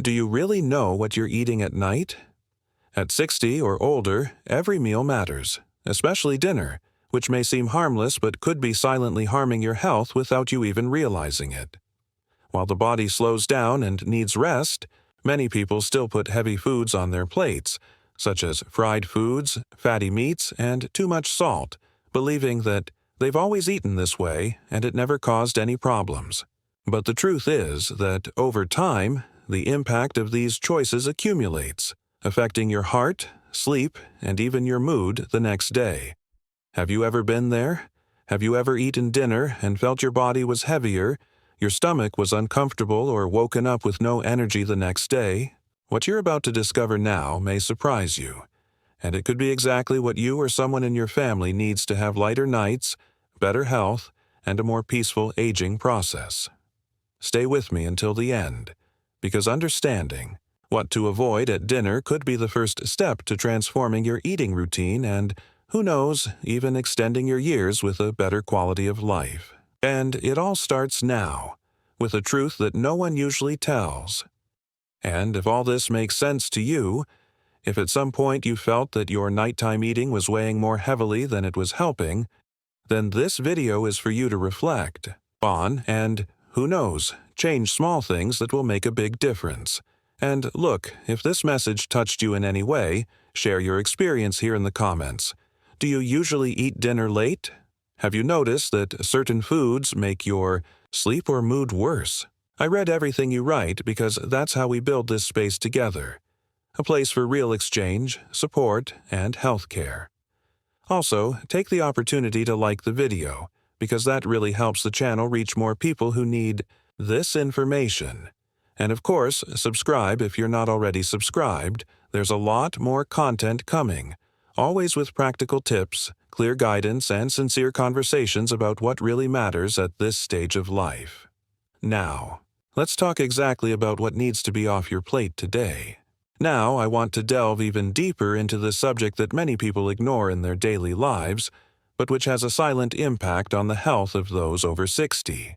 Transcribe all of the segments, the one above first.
Do you really know what you're eating at night? At 60 or older, every meal matters, especially dinner, which may seem harmless but could be silently harming your health without you even realizing it. While the body slows down and needs rest, many people still put heavy foods on their plates, such as fried foods, fatty meats, and too much salt, believing that they've always eaten this way and it never caused any problems. But the truth is that over time, the impact of these choices accumulates, affecting your heart, sleep, and even your mood the next day. Have you ever been there? Have you ever eaten dinner and felt your body was heavier, your stomach was uncomfortable, or woken up with no energy the next day? What you're about to discover now may surprise you, and it could be exactly what you or someone in your family needs to have lighter nights, better health, and a more peaceful aging process. Stay with me until the end, because understanding what to avoid at dinner could be the first step to transforming your eating routine and, who knows, even extending your years with a better quality of life. And it all starts now, with a truth that no one usually tells. And if all this makes sense to you, if at some point you felt that your nighttime eating was weighing more heavily than it was helping, then this video is for you to reflect on and, who knows, change small things that will make a big difference. And look, if this message touched you in any way, share your experience here in the comments. Do you usually eat dinner late? Have you noticed that certain foods make your sleep or mood worse? I read everything you write because that's how we build this space together. A place for real exchange, support, and health care. Also, take the opportunity to like the video, because that really helps the channel reach more people who need this information. And of course, subscribe if you're not already subscribed. There's a lot more content coming, always with practical tips, clear guidance, and sincere conversations about what really matters at this stage of life. Now, let's talk exactly about what needs to be off your plate today. Now, I want to delve even deeper into the subject that many people ignore in their daily lives, but which has a silent impact on the health of those over 60.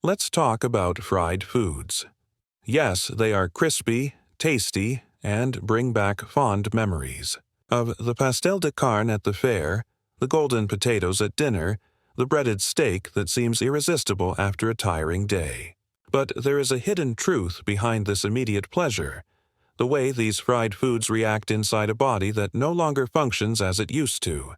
Let's talk about fried foods. Yes, they are crispy, tasty, and bring back fond memories of the pastel de carne at the fair, the golden potatoes at dinner, the breaded steak that seems irresistible after a tiring day. But there is a hidden truth behind this immediate pleasure, the way these fried foods react inside a body that no longer functions as it used to.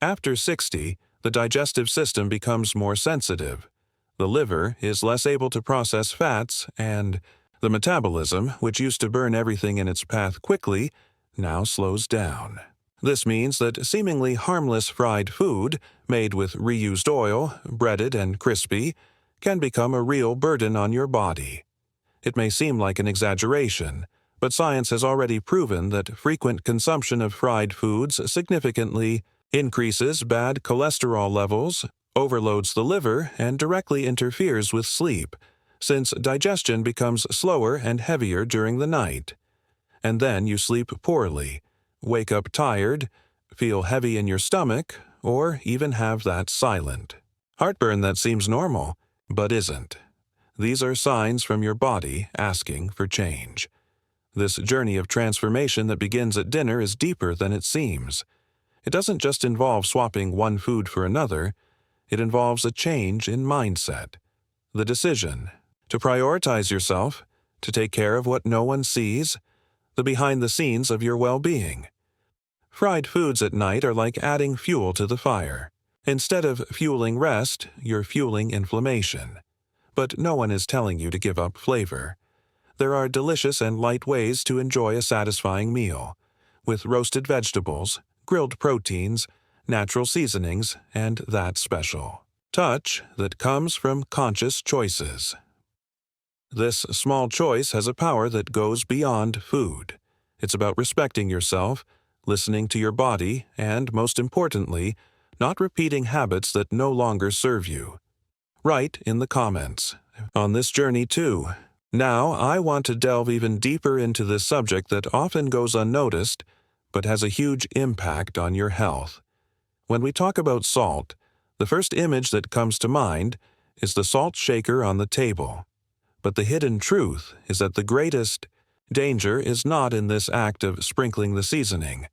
After 60, the digestive system becomes more sensitive. The liver is less able to process fats, and the metabolism, which used to burn everything in its path quickly, now slows down. This means that seemingly harmless fried food, made with reused oil, breaded and crispy, can become a real burden on your body. It may seem like an exaggeration, but science has already proven that frequent consumption of fried foods significantly increases bad cholesterol levels, overloads the liver, and directly interferes with sleep, since digestion becomes slower and heavier during the night. And then you sleep poorly, wake up tired, feel heavy in your stomach, or even have that silent heartburn that seems normal, but isn't. These are signs from your body asking for change. This journey of transformation that begins at dinner is deeper than it seems. It doesn't just involve swapping one food for another, it involves a change in mindset. The decision to prioritize yourself, to take care of what no one sees, the behind the scenes of your well-being. Fried foods at night are like adding fuel to the fire. Instead of fueling rest, you're fueling inflammation. But no one is telling you to give up flavor. There are delicious and light ways to enjoy a satisfying meal, with roasted vegetables, grilled proteins, natural seasonings, and that special touch that comes from conscious choices. This small choice has a power that goes beyond food. It's about respecting yourself, listening to your body, and, most importantly, not repeating habits that no longer serve you. Write in the comments on this journey too. Now, I want to delve even deeper into this subject that often goes unnoticed, but has a huge impact on your health. When we talk about salt, the first image that comes to mind is the salt shaker on the table. But the hidden truth is that the greatest danger is not in this act of sprinkling the seasoning.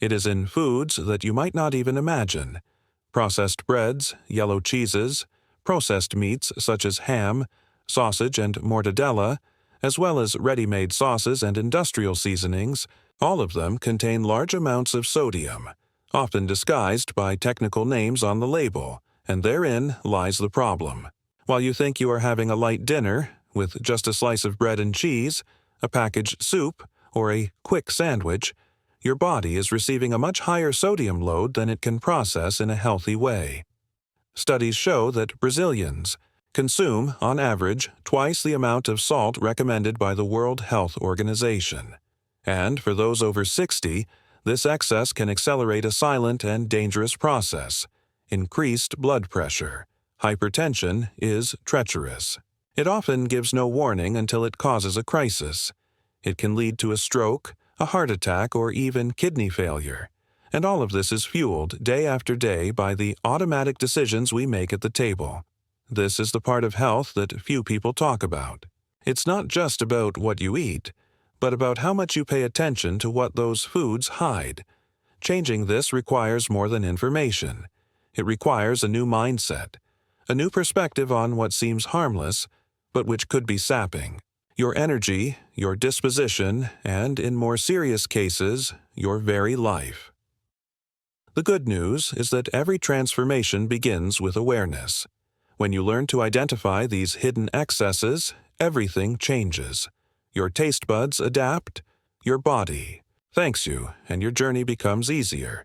It is in foods that you might not even imagine. Processed breads, yellow cheeses, processed meats such as ham, sausage, and mortadella, as well as ready-made sauces and industrial seasonings, all of them contain large amounts of sodium, often disguised by technical names on the label, and therein lies the problem. While you think you are having a light dinner, with just a slice of bread and cheese, a packaged soup, or a quick sandwich, your body is receiving a much higher sodium load than it can process in a healthy way. Studies show that Brazilians consume, on average, twice the amount of salt recommended by the World Health Organization. And for those over 60, this excess can accelerate a silent and dangerous process. Increased blood pressure. Hypertension is treacherous. It often gives no warning until it causes a crisis. It can lead to a stroke, a heart attack, or even kidney failure. And all of this is fueled day after day by the automatic decisions we make at the table. This is the part of health that few people talk about. It's not just about what you eat, but about how much you pay attention to what those foods hide. Changing this requires more than information. It requires a new mindset, a new perspective on what seems harmless, but which could be sapping your energy, your disposition, and, in more serious cases, your very life. The good news is that every transformation begins with awareness. When you learn to identify these hidden excesses, everything changes. Your taste buds adapt, your body thanks you, and your journey becomes easier.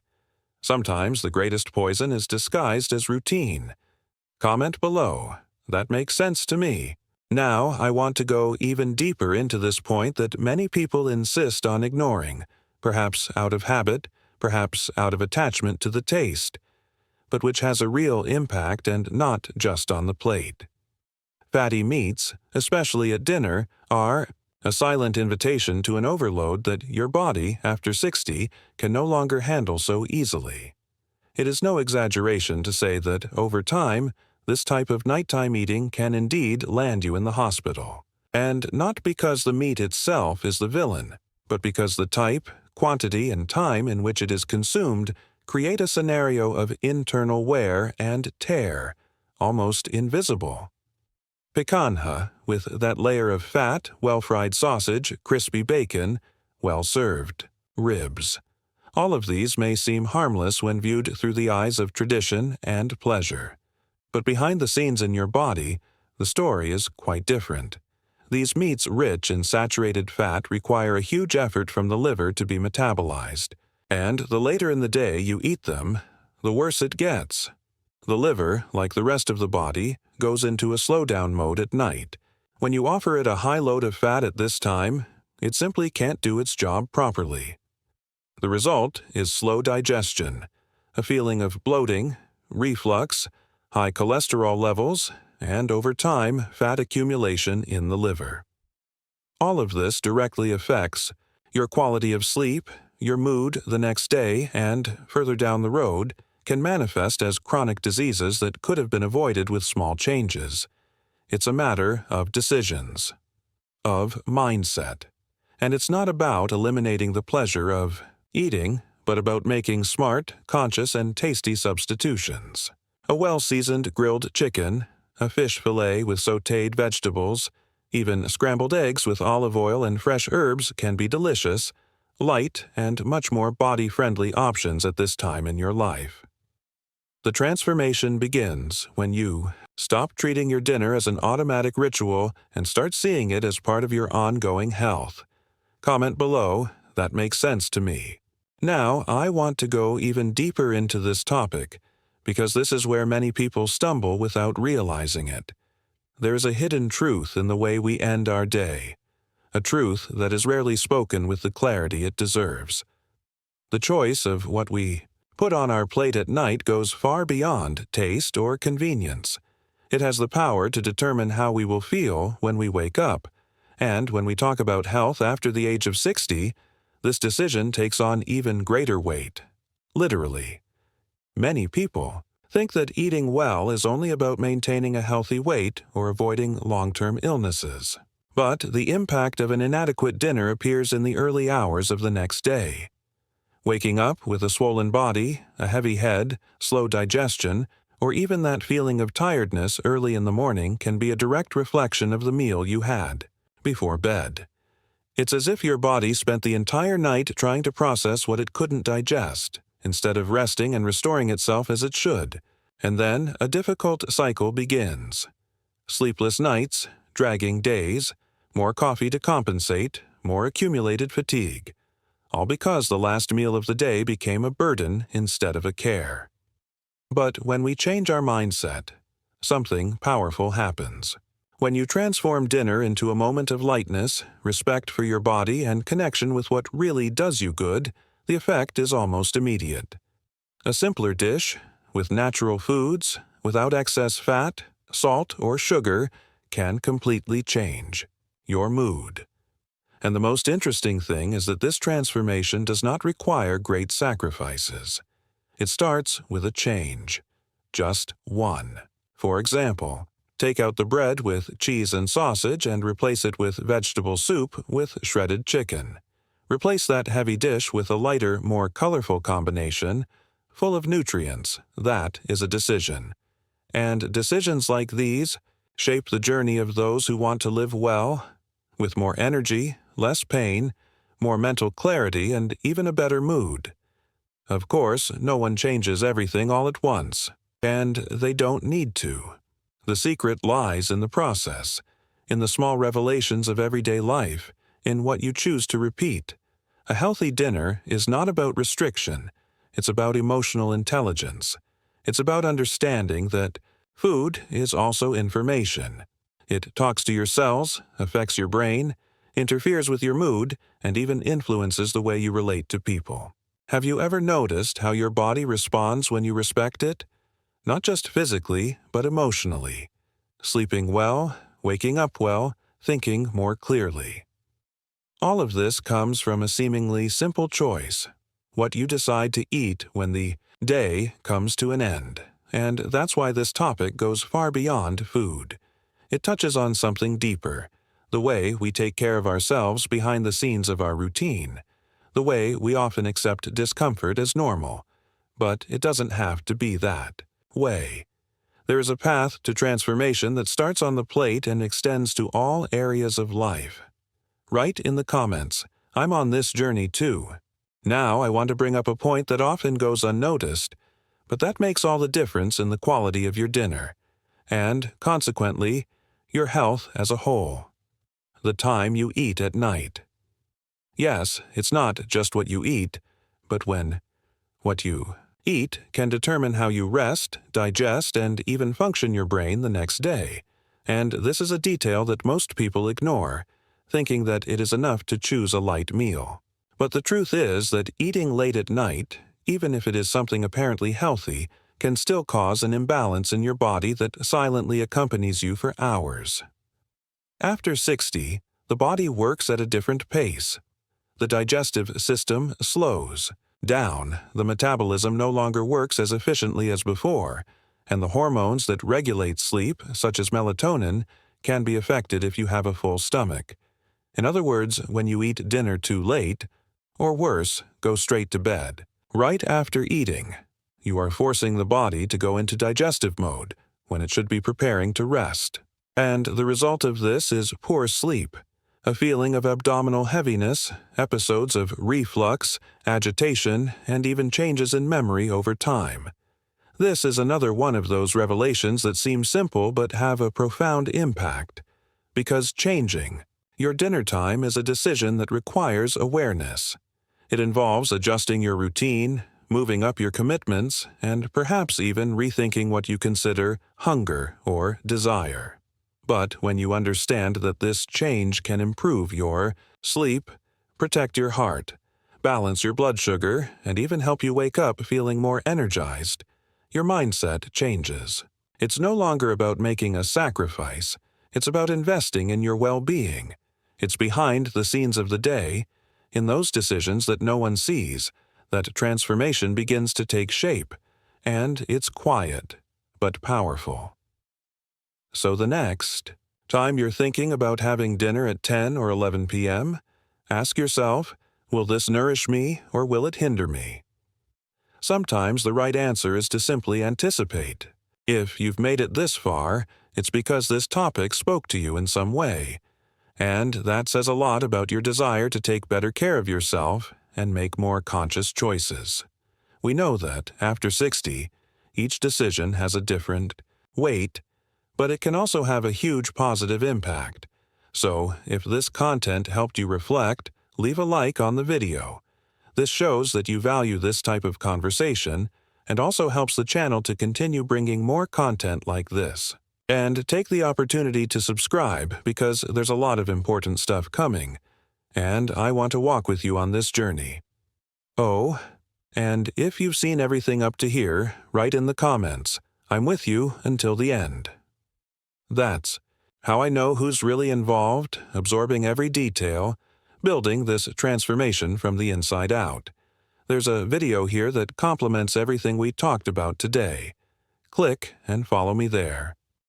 Sometimes the greatest poison is disguised as routine. Comment below. That makes sense to me. Now I want to go even deeper into this point that many people insist on ignoring, perhaps out of habit, perhaps out of attachment to the taste, but which has a real impact and not just on the plate. Fatty meats, especially at dinner, are a silent invitation to an overload that your body, after 60, can no longer handle so easily. It is no exaggeration to say that, over time, this type of nighttime eating can indeed land you in the hospital. And not because the meat itself is the villain, but because the type, quantity, and time in which it is consumed create a scenario of internal wear and tear, almost invisible. Picanha, with that layer of fat, well-fried sausage, crispy bacon, well-served ribs. All of these may seem harmless when viewed through the eyes of tradition and pleasure. But behind the scenes in your body, the story is quite different. These meats rich in saturated fat require a huge effort from the liver to be metabolized, and the later in the day you eat them, the worse it gets. The liver, like the rest of the body, goes into a slowdown mode at night. When you offer it a high load of fat at this time, it simply can't do its job properly. The result is slow digestion, a feeling of bloating, reflux, high cholesterol levels, and over time, fat accumulation in the liver. All of this directly affects your quality of sleep, your mood the next day, and, further down the road, can manifest as chronic diseases that could have been avoided with small changes. It's a matter of decisions, of mindset. And it's not about eliminating the pleasure of eating, but about making smart, conscious, and tasty substitutions. A well-seasoned grilled chicken, a fish fillet with sautéed vegetables, even scrambled eggs with olive oil and fresh herbs can be delicious, light, and much more body-friendly options at this time in your life. The transformation begins when you stop treating your dinner as an automatic ritual and start seeing it as part of your ongoing health. Comment below, that makes sense to me. Now, I want to go even deeper into this topic, because this is where many people stumble without realizing it. There is a hidden truth in the way we end our day, a truth that is rarely spoken with the clarity it deserves. The choice of what we put on our plate at night goes far beyond taste or convenience. It has the power to determine how we will feel when we wake up, and when we talk about health after the age of 60, this decision takes on even greater weight. Literally. Many people Think that eating well is only about maintaining a healthy weight or avoiding long-term illnesses. But the impact of an inadequate dinner appears in the early hours of the next day. Waking up with a swollen body, a heavy head, slow digestion, or even that feeling of tiredness early in the morning can be a direct reflection of the meal you had before bed. It's as if your body spent the entire night trying to process what it couldn't digest, instead of resting and restoring itself as it should, and then a difficult cycle begins. Sleepless nights, dragging days, more coffee to compensate, more accumulated fatigue, all because the last meal of the day became a burden instead of a care. But when we change our mindset, something powerful happens. When you transform dinner into a moment of lightness, respect for your body, and connection with what really does you good, the effect is almost immediate. A simpler dish, with natural foods, without excess fat, salt, or sugar, can completely change your mood. And the most interesting thing is that this transformation does not require great sacrifices. It starts with a change. Just one. For example, take out the bread with cheese and sausage and replace it with vegetable soup with shredded chicken. Replace that heavy dish with a lighter, more colorful combination, full of nutrients. That is a decision. And decisions like these shape the journey of those who want to live well, with more energy, less pain, more mental clarity, and even a better mood. Of course, no one changes everything all at once, and they don't need to. The secret lies in the process, in the small revelations of everyday life, in what you choose to repeat. A healthy dinner is not about restriction. It's about emotional intelligence. It's about understanding that food is also information. It talks to your cells, affects your brain, interferes with your mood, and even influences the way you relate to people. Have you ever noticed how your body responds when you respect it? Not just physically, but emotionally. Sleeping well, waking up well, thinking more clearly. All of this comes from a seemingly simple choice: what you decide to eat when the day comes to an end. And that's why this topic goes far beyond food. It touches on something deeper: the way we take care of ourselves behind the scenes of our routine, the way we often accept discomfort as normal. But it doesn't have to be that way. There is a path to transformation that starts on the plate and extends to all areas of life. Write in the comments, "I'm on this journey too." Now I want to bring up a point that often goes unnoticed, but that makes all the difference in the quality of your dinner, and, consequently, your health as a whole. The time you eat at night. Yes, it's not just what you eat, but when what you eat can determine how you rest, digest, and even function your brain the next day. And this is a detail that most people ignore, thinking that it is enough to choose a light meal. But the truth is that eating late at night, even if it is something apparently healthy, can still cause an imbalance in your body that silently accompanies you for hours. After 60, the body works at a different pace. The digestive system slows down, the metabolism no longer works as efficiently as before, and the hormones that regulate sleep, such as melatonin, can be affected if you have a full stomach. In other words, when you eat dinner too late, or worse, go straight to bed, right after eating, you are forcing the body to go into digestive mode when it should be preparing to rest. And the result of this is poor sleep, a feeling of abdominal heaviness, episodes of reflux, agitation, and even changes in memory over time. This is another one of those revelations that seem simple but have a profound impact. Because changing your dinner time is a decision that requires awareness. It involves adjusting your routine, moving up your commitments, and perhaps even rethinking what you consider hunger or desire. But when you understand that this change can improve your sleep, protect your heart, balance your blood sugar, and even help you wake up feeling more energized, your mindset changes. It's no longer about making a sacrifice. It's about investing in your well-being. It's behind the scenes of the day, in those decisions that no one sees, that transformation begins to take shape. and it's quiet, but powerful. So the next time you're thinking about having dinner at 10 or 11 p.m., ask yourself, will this nourish me or will it hinder me? Sometimes the right answer is to simply anticipate. If you've made it this far, it's because this topic spoke to you in some way, and that says a lot about your desire to take better care of yourself and make more conscious choices. We know that, after 60, each decision has a different weight, but it can also have a huge positive impact. So, if this content helped you reflect, leave a like on the video. This shows that you value this type of conversation and also helps the channel to continue bringing more content like this. And take the opportunity to subscribe because there's a lot of important stuff coming, and I want to walk with you on this journey. Oh, and if you've seen everything up to here, write in the comments. I'm with you until the end. That's how I know who's really involved, absorbing every detail, building this transformation from the inside out. There's a video here that complements everything we talked about today. Click and follow me there.